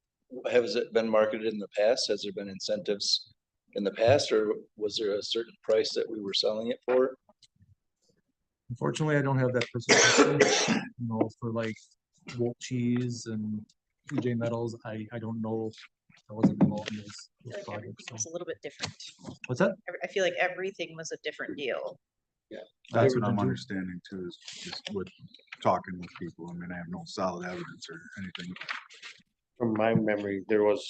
[SPEAKER 1] Has it been marketed in the past? Has there been incentives in the past, or was there a certain price that we were selling it for?
[SPEAKER 4] Unfortunately, I don't have that perspective, for like Wolf Cheese and TJ Metals, I don't know. I wasn't involved in those
[SPEAKER 2] Like
[SPEAKER 4] projects,
[SPEAKER 2] everything
[SPEAKER 4] so.
[SPEAKER 2] was a little bit different.
[SPEAKER 4] What's that?
[SPEAKER 2] I feel like everything was a different deal.
[SPEAKER 10] That's
[SPEAKER 4] would
[SPEAKER 10] what I'm
[SPEAKER 4] do.
[SPEAKER 10] understanding too, is just with talking with people. I mean, I have no solid evidence or anything.
[SPEAKER 6] from my memory, there was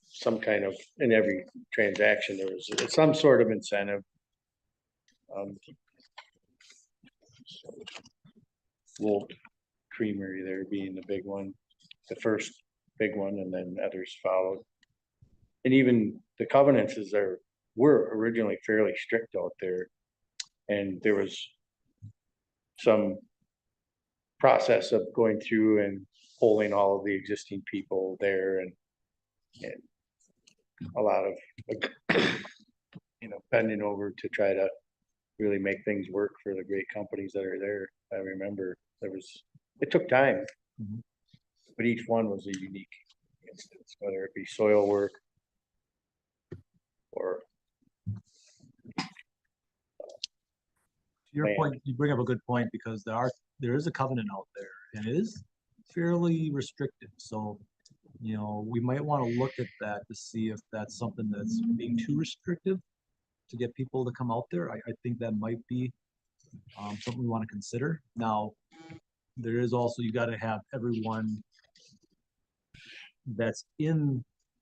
[SPEAKER 6] some kind of, in every transaction, there was some sort of incentive. Wolf Creamery there being the big one, the first big one, and then others followed. And even the covenants were originally fairly strict out there. And there was some process of going through and polling all of the existing people there and a lot of, bending over to try to really make things work for the great companies that are there. I remember it took time,
[SPEAKER 4] Mhm.
[SPEAKER 6] but each one was a unique instance, whether it be soil work or
[SPEAKER 4] To your
[SPEAKER 6] land.
[SPEAKER 4] point, you bring up a good point, because there is a covenant out there, and it is fairly restricted, so. We might wanna look at that to see if that's something that's being too restrictive to get people to come out there. I think that might be something we wanna consider. Now, there is also, you gotta have everyone that's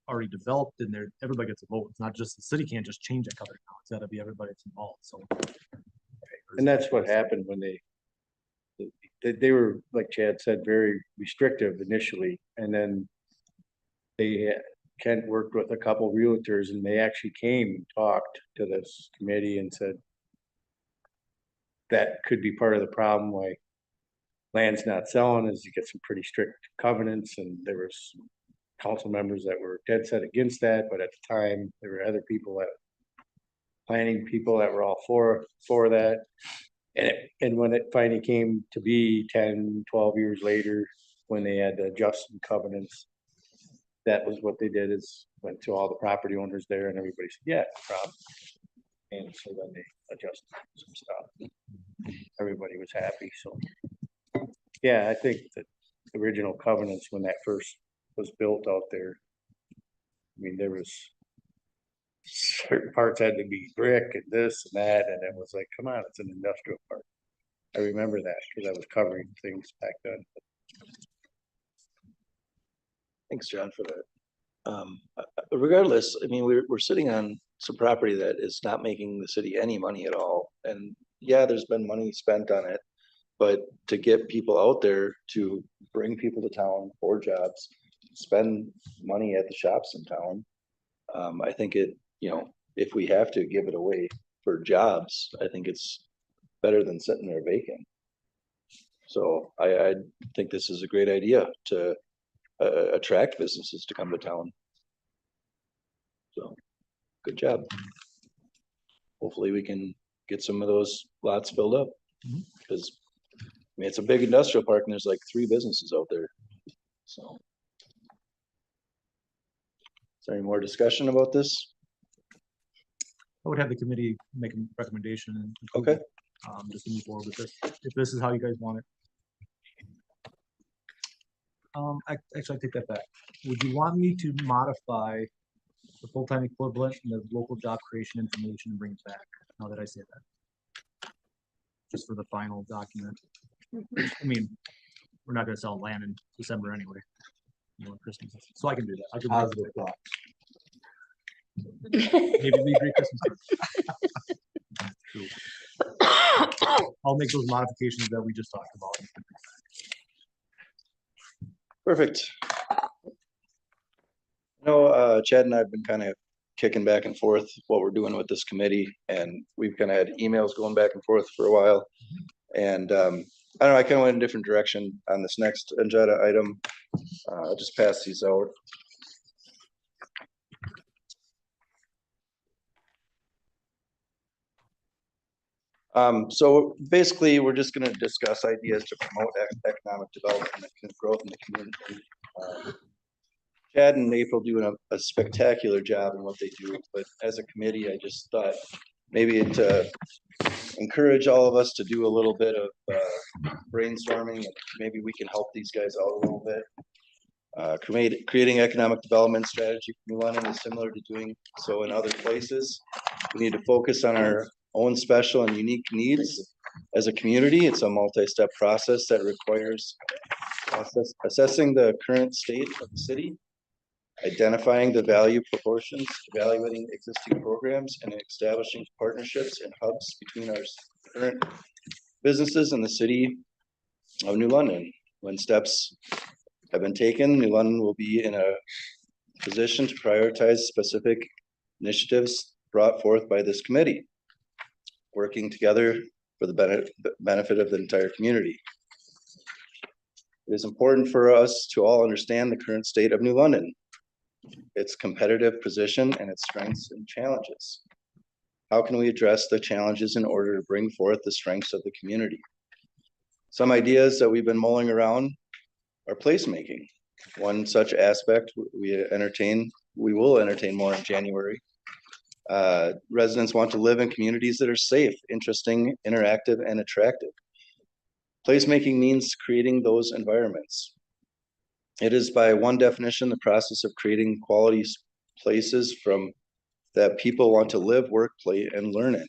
[SPEAKER 4] already developed in there, everybody gets a vote. It's not just, the city can't just change that covenant now. It's gotta be everybody that's involved, so.
[SPEAKER 6] And that's what happened when they were, like Chad said, very restrictive initially, and then Kent worked with a couple realtors, and they actually came and talked to this committee and said that could be part of the problem why land's not selling, is you get some pretty strict covenants, and there was council members that were dead set against that, but at the time, there were other planning people that were all for that. And when it finally came to be 10, 12 years later, when they had to adjust some covenants, that was what they did, is went to all the property owners there and everybody said, yeah, no problem. And so then they adjusted some stuff. Everybody was happy, so. Yeah, I think that the original covenants, when that first was built out there, mean, there was certain parts had to be brick and this and that, and it was like, come on, it's an industrial park. I remember that because I was covering things back then.
[SPEAKER 1] Thanks, John, for that. Regardless, I mean, we're sitting on some property that is not making the city any money at all. And yeah, there's been money spent on it, but to get people out there, to bring people to town for jobs, spend money at the shops in town. I think if we have to give it away for jobs, I think it's better than sitting there vacant. So I think this is a great idea to attract businesses to come to town. So, good job. Hopefully we can get some of those lots filled up. Because, I mean, it's a big industrial park and there's like 3 businesses out there. So. Is there any more discussion about this?
[SPEAKER 4] I would have the committee make a recommendation. and
[SPEAKER 1] Okay.
[SPEAKER 4] Just to move forward with this, if this is how you guys want it. Actually, I take that back. Would you want me to modify the full-time equivalent and the local job creation information and bring it back, now that I say that? Just for the final document. I mean, we're not gonna sell land in December anyway. Christmas, so I can do that. I can
[SPEAKER 10] Positive thought.
[SPEAKER 4] maybe we agree Christmas. True. I'll make those modifications that we just talked about.
[SPEAKER 1] Perfect. Chad and I have been kind of kicking back and forth what we're doing with this committee, and we've kind of had emails going back and forth for a while. And I don't know, I kind of went in a different direction on this next agenda item. I'll just pass these out. So basically, we're just going to discuss ideas to promote economic development and growth in the community. Chad and April doing a spectacular job in what they do, but as a committee, I just thought maybe to encourage all of us to do a little bit of brainstorming, and maybe we can help these guys out a little bit. Creating economic development strategy for New London is similar to doing so in other places. We need to focus on our own special and unique needs as a community. It's a multi-step process that requires assessing the current state of the city, identifying the value proportions, evaluating existing programs, and establishing partnerships and hubs between our current businesses and the city of New London. When steps have been taken, New London will be in a position to prioritize specific initiatives brought forth by this committee, working together for the benefit of the entire community. It is important for us to all understand the current state of New London, its competitive position, and its strengths and challenges. How can we address the challenges in order to bring forth the strengths of the community? Some ideas that we've been mulling around are placemaking. One such aspect we will entertain more in January. Residents want to live in communities that are safe, interesting, interactive, and attractive. Placemaking means creating those environments. It is, by one definition, the process of creating quality places that people want to live, work, play, and learn in.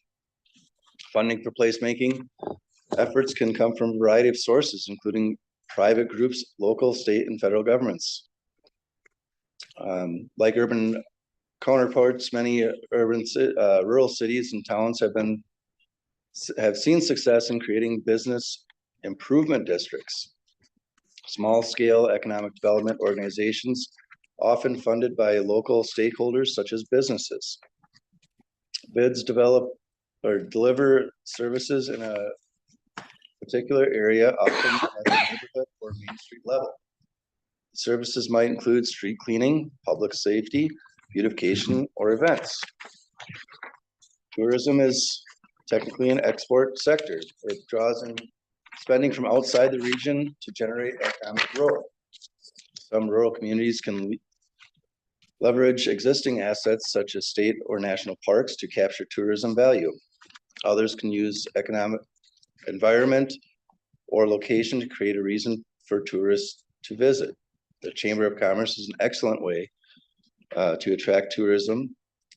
[SPEAKER 1] Funding for placemaking efforts can come from a variety of sources, including private groups, local, state, and federal governments. Like urban counterparts, many rural cities and towns have seen success in creating business improvement districts, small-scale economic development organizations, often funded by local stakeholders such as businesses. Bids deliver services in a particular area, often at the neighborhood or Main Street level. Services might include street cleaning, public safety, beautification, or events. Tourism is technically an export sector. It draws in spending from outside the region to generate economic growth. Some rural communities can leverage existing assets such as state or national parks to capture tourism value. Others can use economic environment or location to create a reason for tourists to visit. The Chamber of Commerce is an excellent way to attract tourism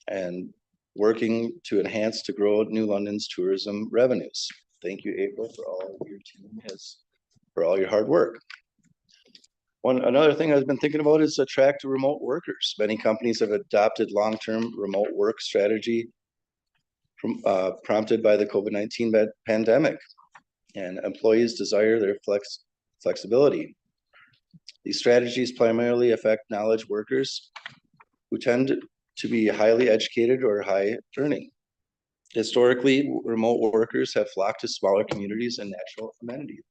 [SPEAKER 1] and working to enhance to grow New London's tourism revenues. Thank you, April, for all your team for all your hard work. Another thing I've been thinking about is attract remote workers. Many companies have adopted long-term remote work strategy prompted by the COVID-19 pandemic, and employees desire their flexibility. These strategies primarily affect knowledge workers who tend to be highly educated or high earning. Historically, remote workers have flocked to smaller communities and natural amenities.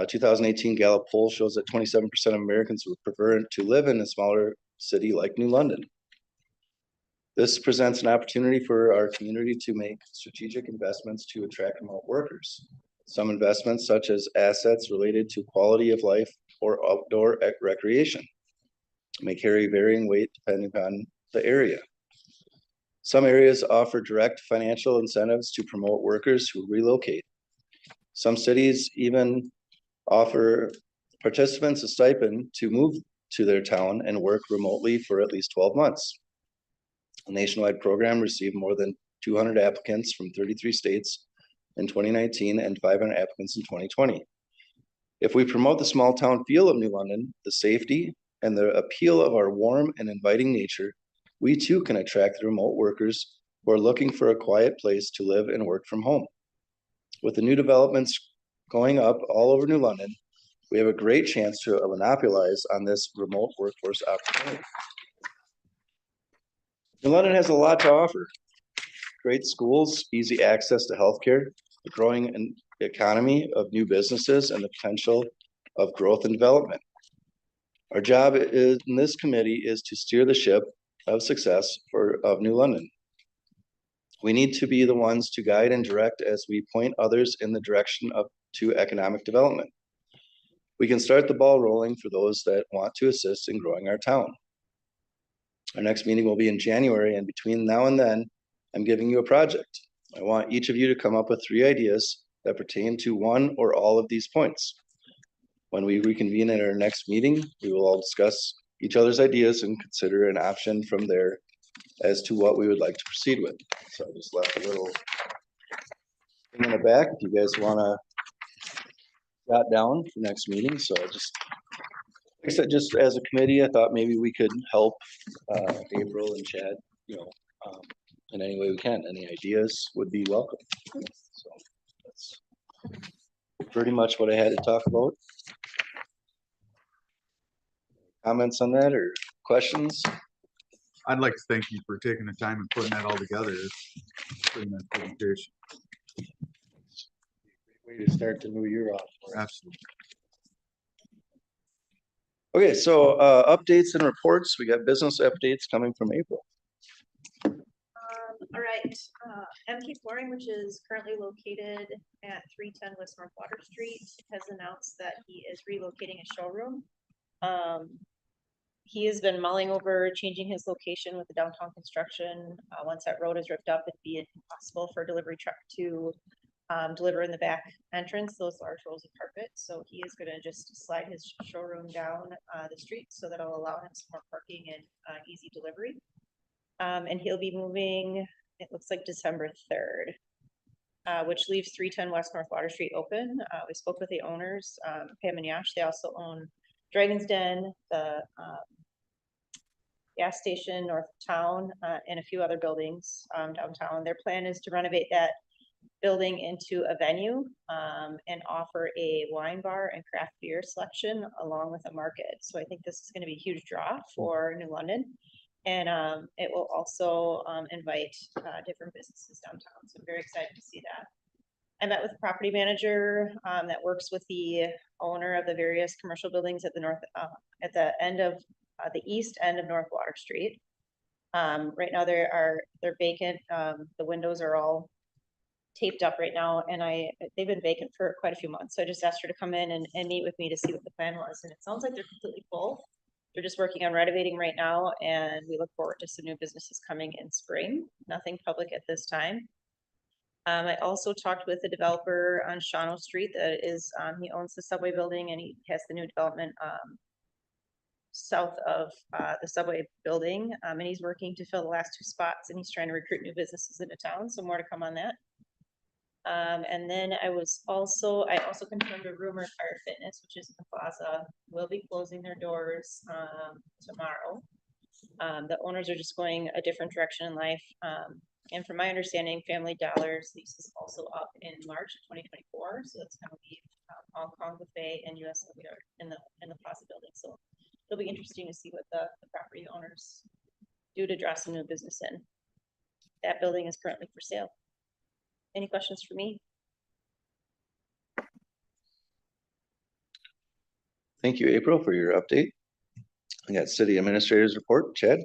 [SPEAKER 1] 2018 Gallup poll shows that 27% of Americans would prefer to live in a smaller city like New London. This presents an opportunity for our community to make strategic investments to attract remote workers. Some investments, such as assets related to quality of life or outdoor recreation, may carry varying weight depending on the area. Some areas offer direct financial incentives to promote workers who relocate. Some cities even offer participants a stipend to move to their town and work remotely for at least 12 months. A nationwide program received more than 200 applicants from 33 states in 2019 and 500 applicants in 2020. If we promote the small town feel of New London, the safety and the appeal of our warm and inviting nature, we too can attract the remote workers who are looking for a quiet place to live and work from home. With the new developments going up all over New London, we have a great chance to monopolize on this remote workforce opportunity. New London has a lot to offer. Great schools, easy access to healthcare, a growing economy of new businesses, and the potential of growth and development. Our job in this committee is to steer the ship of success of New London. We need to be the ones to guide and direct as we point others in the direction to economic development. We can start the ball rolling for those that want to assist in growing our town. Our next meeting will be in January, and between now and then, I'm giving you a project. I want each of you to come up with 3 ideas that pertain to one or all of these points. When we reconvene at our next meeting, we will all discuss each other's ideas and consider an option from there as to what we would like to proceed with. So I just left a little thing in the back if you guys want to jot down for next meeting. So I just, like I said, just as a committee, I thought maybe we could help April and Chad, in any way we can. Any ideas would be welcome. So that's pretty much what I had to talk about. Comments on that or questions?
[SPEAKER 10] I'd like to thank you for taking the time and putting that all together. Putting that presentation.
[SPEAKER 6] Way to start the new year off.
[SPEAKER 10] Absolutely.
[SPEAKER 1] Okay, so updates and reports. We got business updates coming from April.
[SPEAKER 2] All right, MK Flooring, which is currently located at 310 West North Water Street, has announced that he is relocating his showroom. He has been mulling over changing his location with the downtown construction. Once that road is ripped up, it'd be impossible for a delivery truck to deliver in the back entrance, those large rolls of carpet. So he is gonna just slide his showroom down the street, so that'll allow him some more parking and easy delivery. And he'll be moving, it looks like December 3rd, which leaves 310 West North Water Street open. We spoke with the owners, Pam and Yash. They also own Dragon's Den, the gas station north of town, and a few other buildings downtown. Their plan is to renovate that building into a venue and offer a wine bar and craft beer selection along with a market. So I think this is going to be a huge draw for New London. And it will also invite different businesses downtown. So I'm very excited to see that. I met with the property manager that works with the owner of the various commercial buildings at the end of the east end of North Water Street. Right now they're vacant. The windows are all taped up right now, and they've been vacant for quite a few months. So I just asked her to come in and meet with me to see what the plan was. And it sounds like they're completely full. They're just working on renovating right now, and we look forward to some new businesses coming in spring. Nothing public at this time. I also talked with the developer on Shawano Street that is, he owns the Subway building, and he has the new development south of the subway building. And he's working to fill the last 2 spots, and he's trying to recruit new businesses into town, so more to come on that. And then I also confirmed a rumor Fire Fitness, which is in the plaza, will be closing their doors tomorrow. The owners are just going a different direction in life. And from my understanding, Family Dollar's lease is also up in March 2024, so that's gonna be Hong Kong Buffet and USW in the plaza building. So it'll be interesting to see what the property owners do to draw some new business in. That building is currently for sale. Any questions for me?
[SPEAKER 1] Thank you, April, for your update. I got city administrators report, Chad.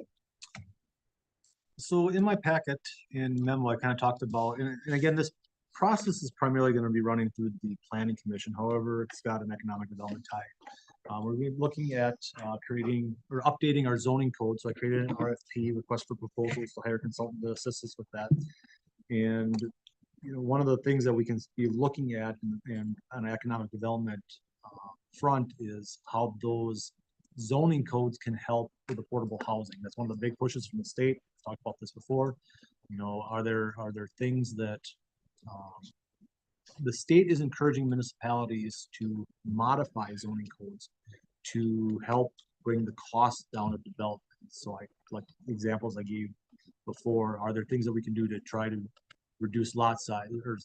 [SPEAKER 4] So in my packet in memo, I kind of talked about, and again, this process is primarily going to be running through the planning commission. However, it's got an economic development tie. We're gonna be looking at creating or updating our zoning code. So I created an RFP, request for proposals, to hire a consultant to assist us with that. And one of the things that we can be looking at and on an economic development front is how those zoning codes can help with affordable housing. That's one of the big pushes from the state. I've talked about this before. Are there things that the state is encouraging municipalities to modify zoning codes to help bring the cost down of development? So like examples I gave before, are there things that we can do to try to reduce lot size or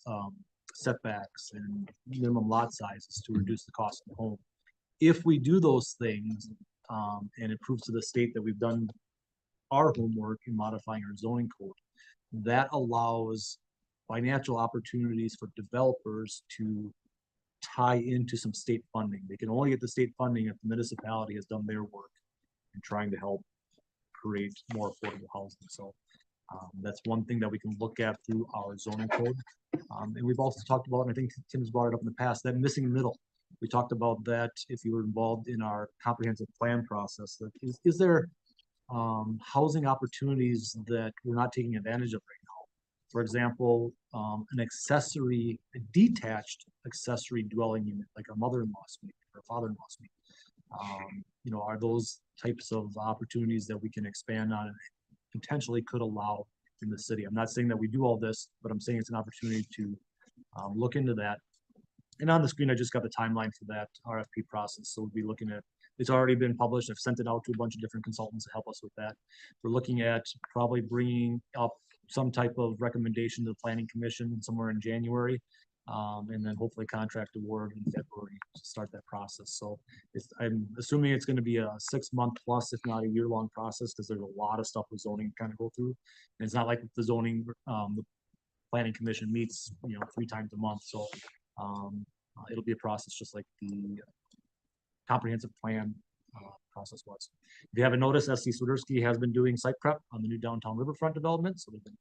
[SPEAKER 4] setbacks and minimum lot sizes to reduce the cost of the home? If we do those things, and it proves to the state that we've done our homework in modifying our zoning code, that allows financial opportunities for developers to tie into some state funding. They can only get the state funding if the municipality has done their work in trying to help create more affordable housing. So that's one thing that we can look at through our zoning code. And we've also talked about, and I think Tim's brought it up in the past, that missing middle. We talked about that if you were involved in our comprehensive plan process. That is there housing opportunities that we're not taking advantage of right now? For example, a detached accessory dwelling unit, like a mother-in-law suite or a father-in-law suite. Are those types of opportunities that we can expand on and potentially could allow in the city? I'm not saying that we do all this, but I'm saying it's an opportunity to look into that. And on the screen, I just got the timeline for that RFP process. So we'll be looking at, it's already been published. I've sent it out to a bunch of different consultants to help us with that. We're looking at probably bringing up some type of recommendation to the planning commission somewhere in January. And then hopefully contract award in February to start that process. So I'm assuming it's going to be a 6-month plus, if not a year-long process, because there's a lot of stuff with zoning to kind of go through. And it's not like the zoning, the planning commission meets, 3 times a month. So it'll be a process just like the comprehensive plan process was. If you haven't noticed, SC Swiderski has been doing site prep on the new downtown riverfront development. So they've been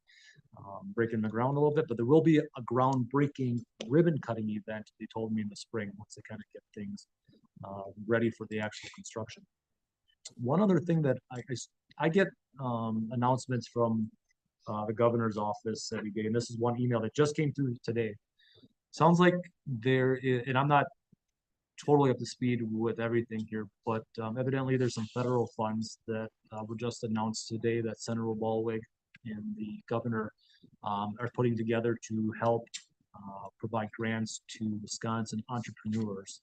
[SPEAKER 4] breaking the ground a little bit, but there will be a groundbreaking ribbon cutting event, they told me, in the spring, once they kind of get things ready for the actual construction. One other thing that I get announcements from the governor's office every day, and this is one email that just came through today. Sounds like there is, and I'm not totally up to speed with everything here, but evidently there's some federal funds that were just announced today that Senator Ballweg and the governor are putting together to help provide grants to Wisconsin entrepreneurs.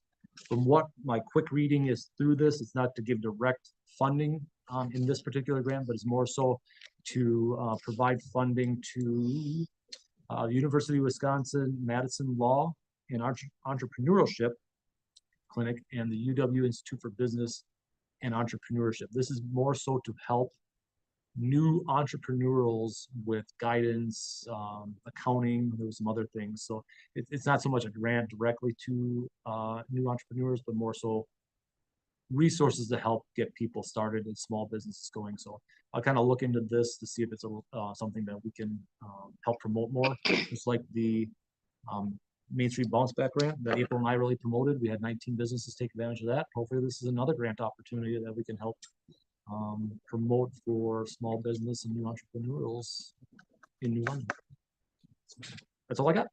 [SPEAKER 4] From what my quick reading is through this, it's not to give direct funding in this particular grant, but it's more so to provide funding to the University of Wisconsin Madison Law and Entrepreneurship Clinic and the UW Institute for Business and Entrepreneurship. This is more so to help new entrepreneurs with guidance, accounting, there was some other things. So it's not so much a grant directly to new entrepreneurs, but more so resources to help get people started and small businesses going. So I'll kind of look into this to see if it's something that we can help promote more. Just like the Main Street Bounce Back grant that April and I really promoted. We had 19 businesses take advantage of that. Hopefully this is another grant opportunity that we can help promote for small business and new entrepreneurs in New London. That's all I got.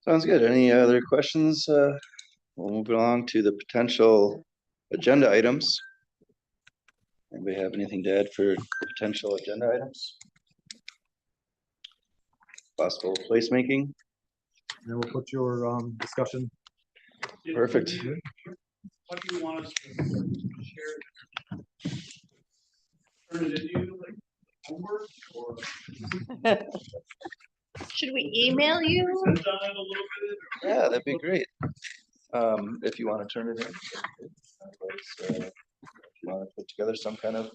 [SPEAKER 1] Sounds good. Any other questions We'll move along to the potential agenda items. Anybody have anything to add for potential agenda items? Possible placemaking?
[SPEAKER 4] And then we'll put your discussion.
[SPEAKER 1] Perfect.
[SPEAKER 11] What do you want us to share? Turn it into like homework or?
[SPEAKER 2] Should we email you?
[SPEAKER 11] Send on it a little bit?
[SPEAKER 1] Yeah, that'd be great. If you want to turn it in. If you want to put together some kind of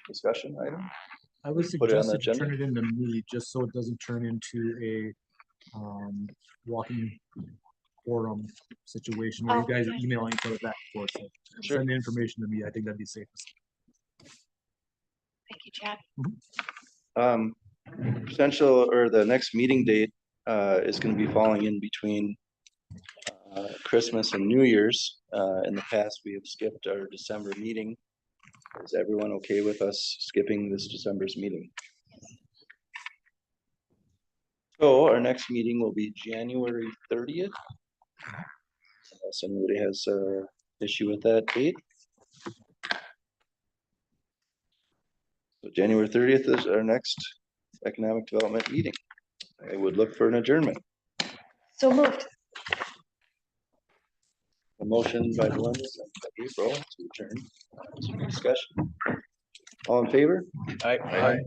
[SPEAKER 1] discussion item.
[SPEAKER 4] I would
[SPEAKER 1] Put it on
[SPEAKER 4] suggest
[SPEAKER 1] the
[SPEAKER 4] that you turn
[SPEAKER 1] agenda.
[SPEAKER 4] it into me, just so it doesn't turn into a walking forum situation where you guys are
[SPEAKER 2] Okay.
[SPEAKER 4] emailing each other back and forth. So
[SPEAKER 1] Sure.
[SPEAKER 4] send the information to me. I think that'd be safest.
[SPEAKER 2] Thank you, Chad.
[SPEAKER 1] Potential or the next meeting date is going to be falling in between Christmas and New Year's. In the past, we have skipped our December meeting. Is everyone okay with us skipping this December's meeting? So our next meeting will be January 30th. Unless anybody has a issue with that date. So January 30th is our next economic development meeting. I would look for an adjournment.
[SPEAKER 2] So moved.
[SPEAKER 1] A motion by Belinda, second by April to adjourn. Discussion. All in favor?
[SPEAKER 5] Aye.